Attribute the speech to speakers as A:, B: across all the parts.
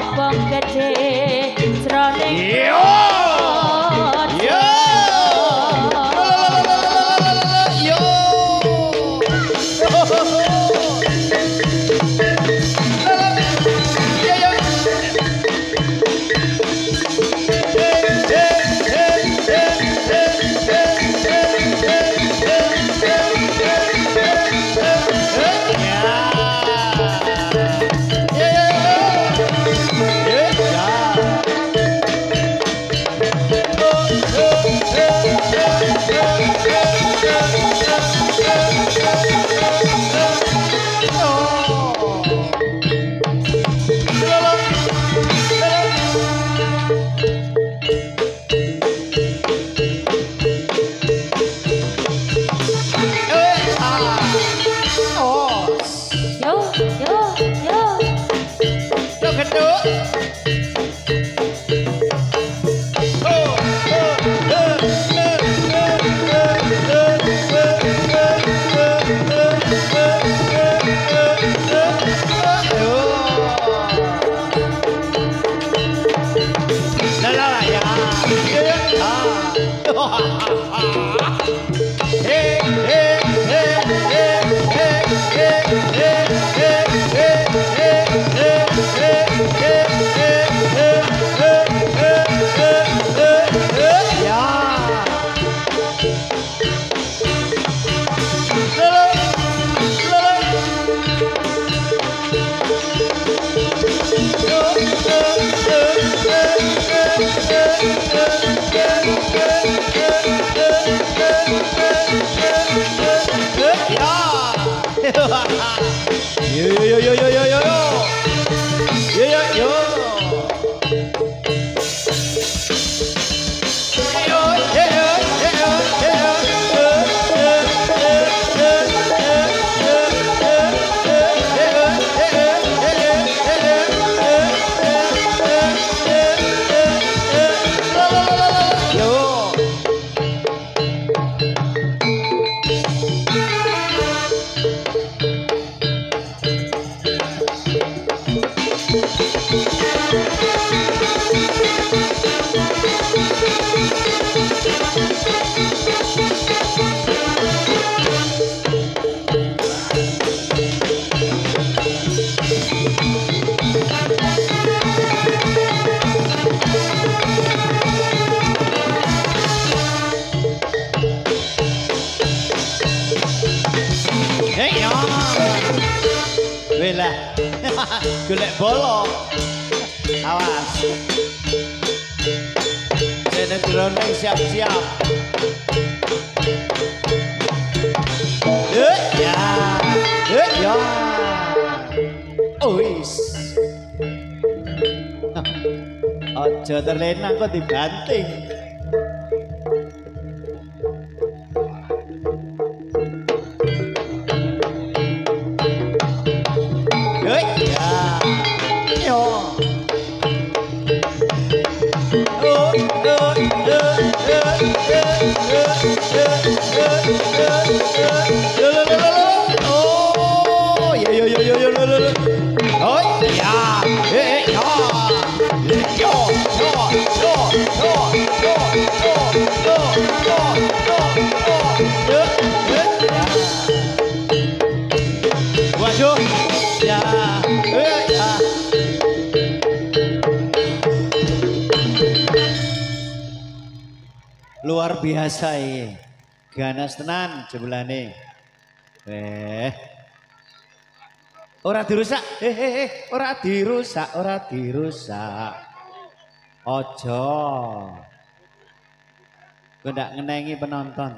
A: obong gede jroning
B: golek bolo. Awas. Sinetronnya siap-siap. Ya. Ya. Ois. Ojo terlena kok dibanting. Luar biasa ini, ganas tenan jebulane. Ora dirusak, ora dirusak, ora dirusak. Ojo, gue ndak ngenengi penonton.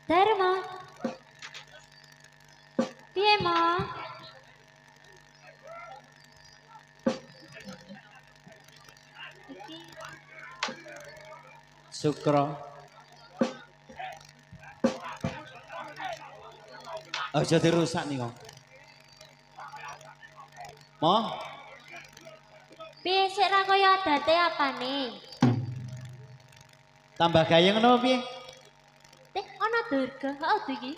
A: Dharma. Piye, Ma?
B: Sukro. Aja dirusak nih kok. Mo?
A: Piye sik ra kaya adate apane?
B: Tambah gayeng ngono piye?
A: Ana durga, heeh iki.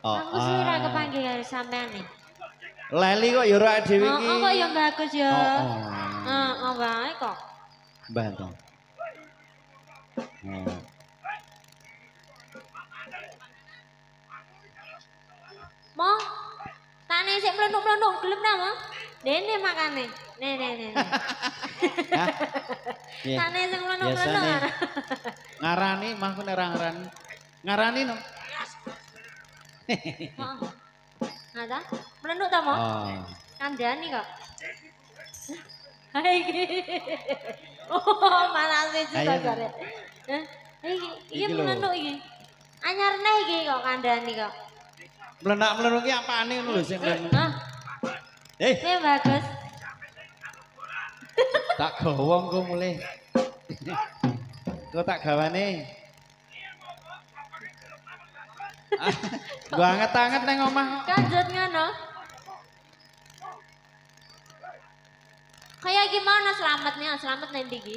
B: Oh,
A: Aku sih ora kepanggih karo sampean nih.
B: Leli kok ya ora dhewe iki.
A: Oh, kok ya bagus ya.
B: Oh.
A: Heeh wae kok.
B: Mbah to. Oh.
A: Mo, tane sik mlenuk-mlenuk gelem ta, Mo? Dene makane. Nih.
B: Hah? Piye?
A: Tane sing mlenuk-mlenuk.
B: Biasane. Ngarani mah kok ora ngarani. Ngarani no.
A: Heeh. Nah ta? Mlenuk ta, Mo?
B: Oh.
A: Kandhani kok. Hai iki. Oh, malah siji
B: Ayo.
A: to jare. Hah? Iki
B: Iki lho.
A: mlenuk iki. Anyar neh iki kok kandhani kok.
B: Melenak-melenuki apane ngono lho sing mlenak.
A: Hah?
B: Hei,
A: Ini bagus.
B: tak gawong kok mulai. Kok tak gawane. Gua anget-anget nang omah.
A: Kanjut ngono. Kayak gimana selamatnya? Selamat nanti iki.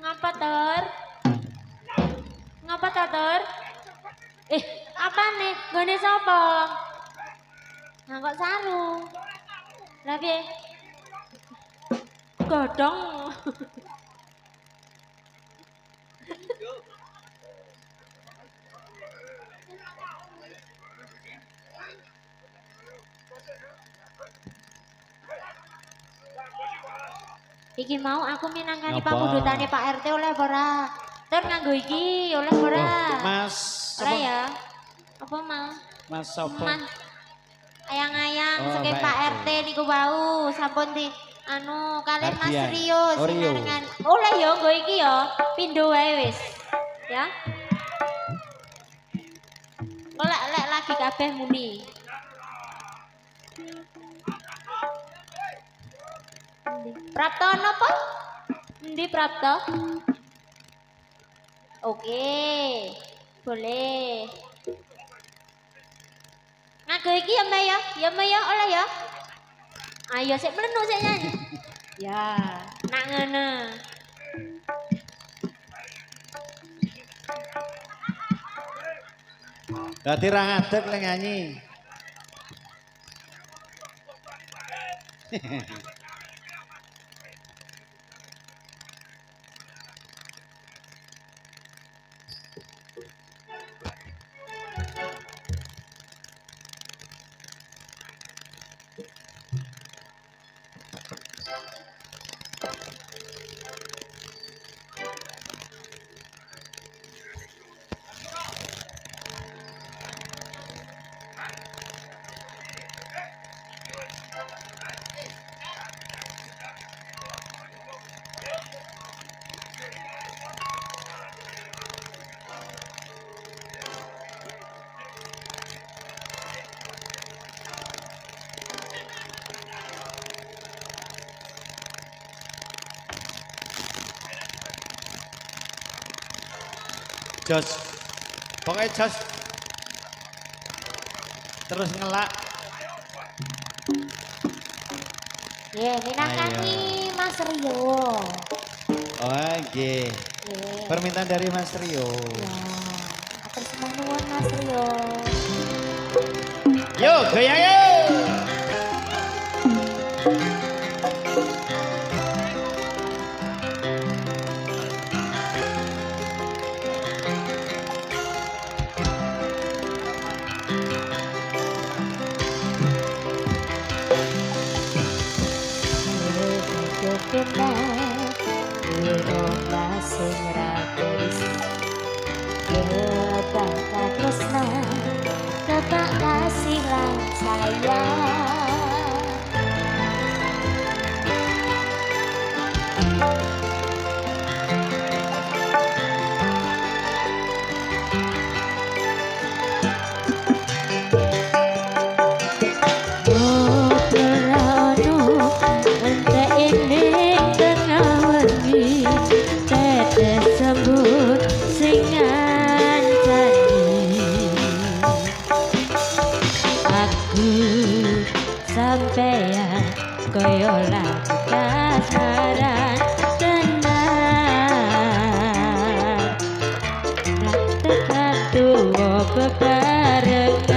A: Ngapa Tor? Ngapa ta Tor? Apa nih? Gone sapa? Nah kok sarung. Lah piye? Godhong. Iki mau aku minangkani
B: Ngapa?
A: pamundutane Pak RT oleh ora? Tur nganggo iki oleh ora?
B: Mas.
A: Ora ya? Apa mau?
B: Mas sapa?
A: Mas ayang-ayang
B: Oh,
A: saking
B: Pak
A: Pak
B: RT.
A: RT niku wau sampun di anu kalih Mas
B: Hadiah.
A: Rio
B: Oreo.
A: sinarengan. Oleh ya nggo iki ya, pindho wae wis. Ya. Lek lagi kabeh muni. Prapto napa? Endi Prapto? Oke. Boleh. Nganggo iki ya Mbak ya? Ya Mbak ya oleh ya? Ayo sik mlenu sik nyanyi. Ya, nak ngono.
B: Dadi ra ngadeg lek nyanyi. Jos. Pokoknya jos. Terus ngelak.
A: Ya, minangkani Mas Rio.
B: Oh, nggih.
A: Nggih.
B: Permintaan dari Mas Rio.
A: Ya, atur sembah nuwun Mas Rio.
B: Yuk, goyang yuk.
A: Ketak orang sayang. Sampeyan koyo lagu kasmaran tenan tekan tuwa bebarengan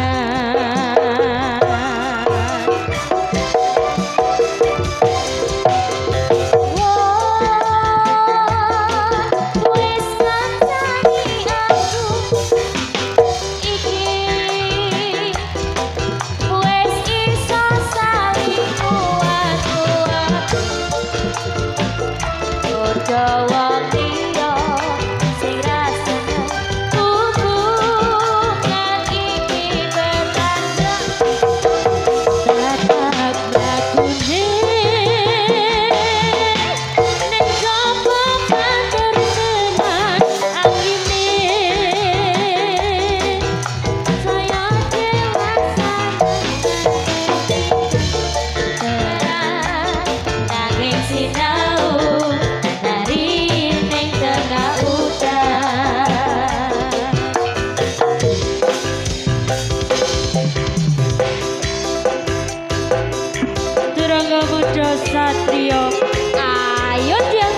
A: wis ngancani aku iki wis iso saling kuat-kuat ojo wong liya sing rasane hubungan iki berlanjut tetap lagune nek coba panjenengan angine saya dewasa nanging sinau dari ning tengah udan Turangga Muda Satrio ayo dia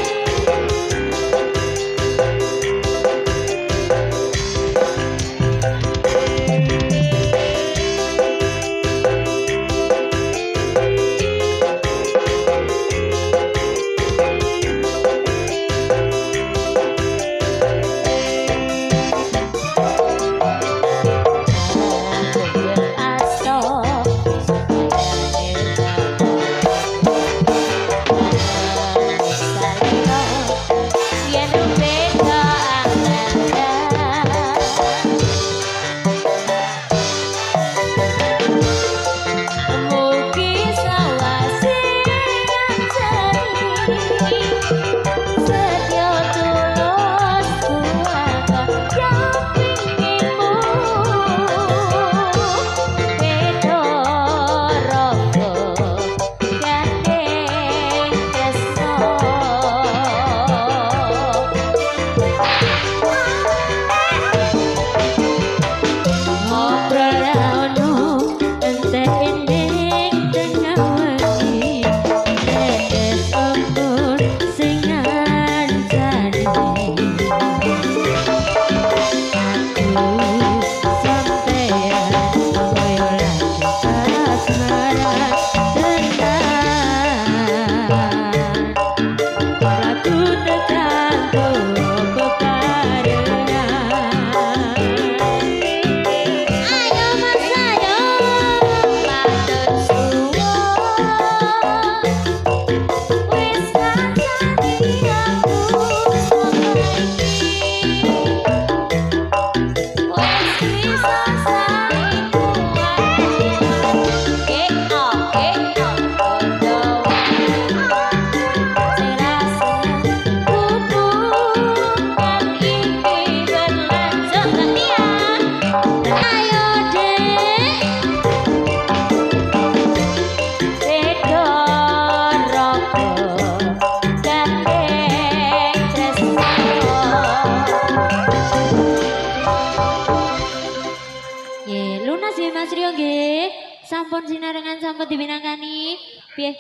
A: sampun sinarengan sampun dibinangkani piye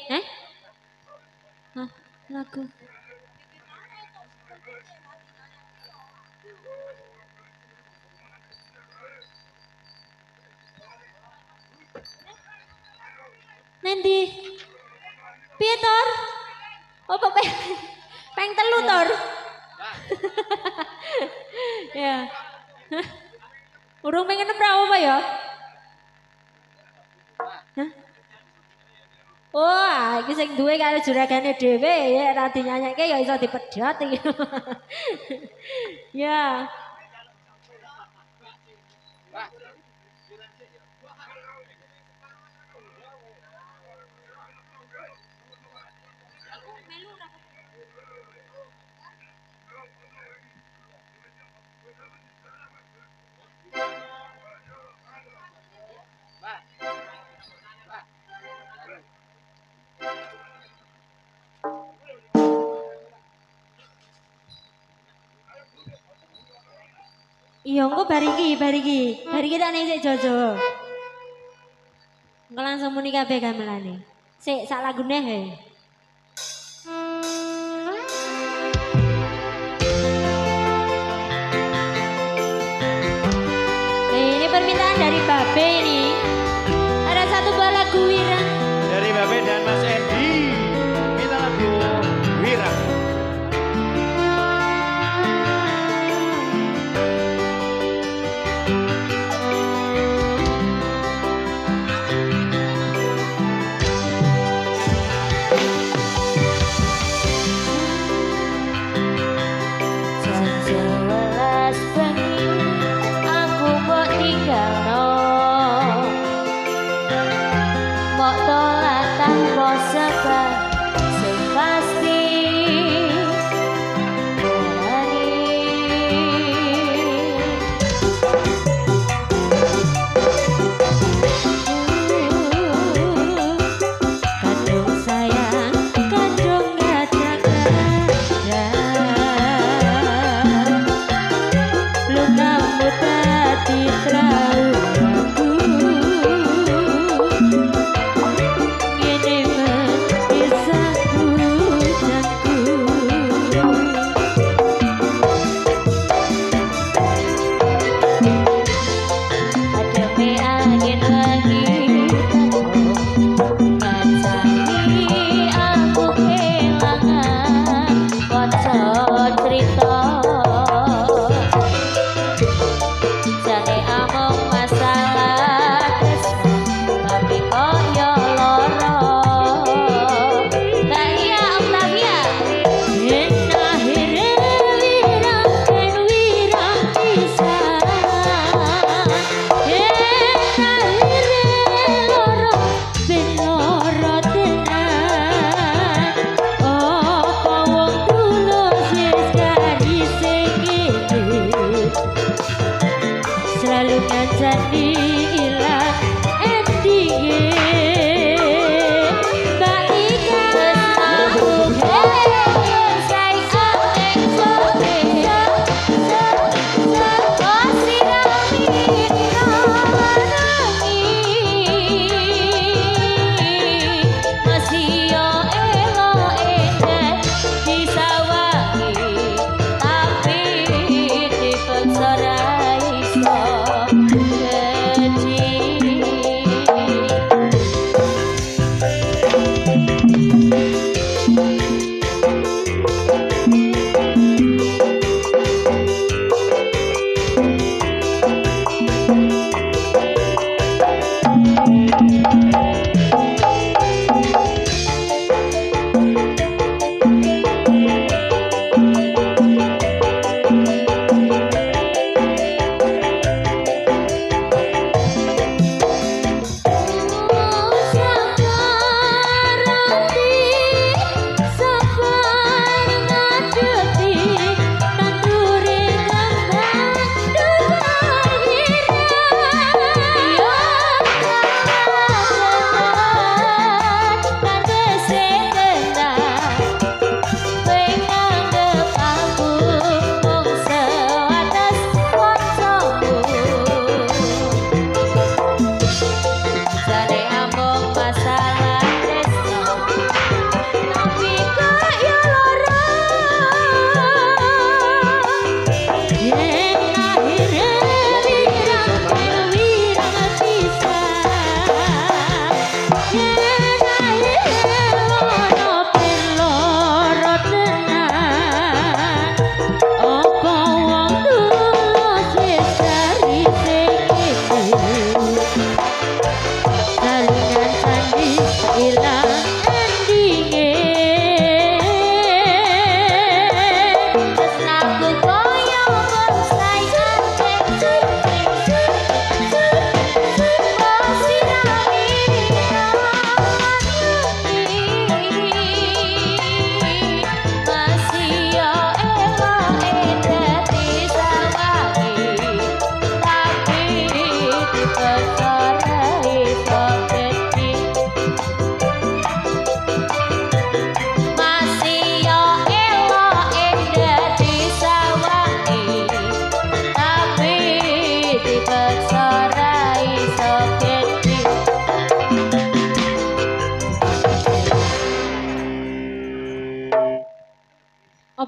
A: lagu Nendi piye Tor apa peng telu Tor ya urung pengen nembra apa ya wah, iki sing duwe karo juragane dhewe ya ora dinyanyekke ya iso dipedhot iki. Ya. Iya engko bariki tak ning sik Jojo. Engko langsung muni kabeh gamelane. Sik sak lagune he. Ini permintaan dari Babe ini. Ada satu buah lagu Wira.
B: Dari Babe dan Mas Edi. Kita lagu Wira.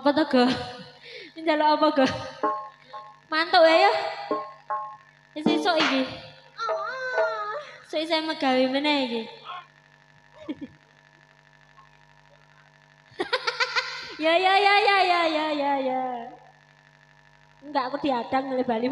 A: Apa to, Go? Njaluk apa, Go? Mantuk ya. Sesuk iki. Sesuk saya megawe meneh iki. Ya. Enggak aku diadang oleh Bali.